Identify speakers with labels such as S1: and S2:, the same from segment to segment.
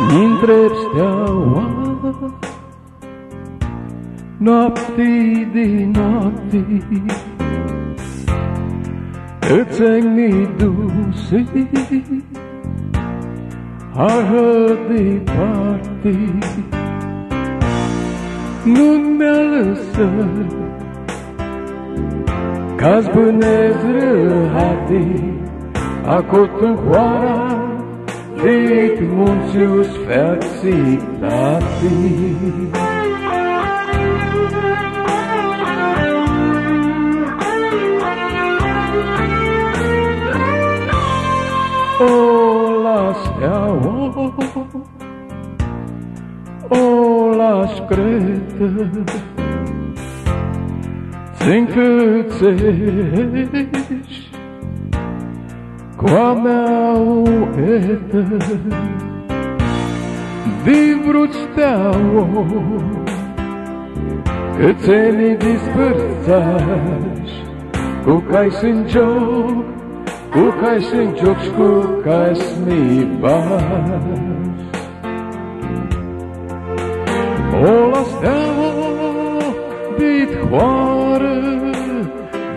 S1: Mi-ntreb steaua noaptii din noaptii, îți-ai duse ară departe, nu mi-a lăsat ca zbânez râhate, acot în hoara dit munțius feațitate. O la steaua, o la șcretă, ți-încățești cu-a mea uetă, de vrut steaua, că ți-ai dispărțași, cu cai sunt joc, cu cai sunt joc și cu cai sunt bași. O la steaua,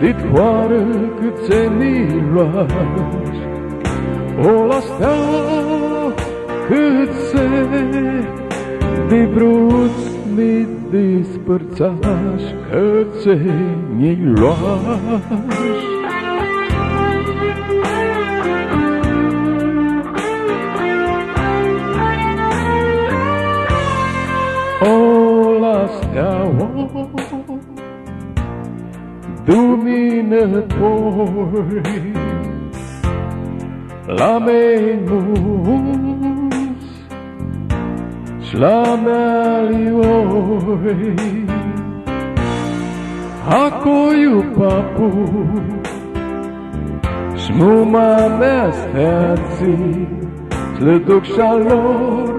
S1: dit hoară cât ți-ai luași, o la steaua cât de bruți mi dispărțași, că ți-ai luași. O la steaua luminători, la mei mus și la mea lioi, acoiu papu și muma mea steații, slăduc și-alor,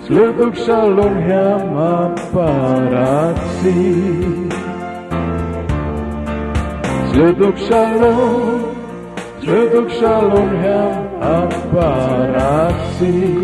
S1: slăduc și-alor heam aparații. Slăduc și-alor, heam aparații.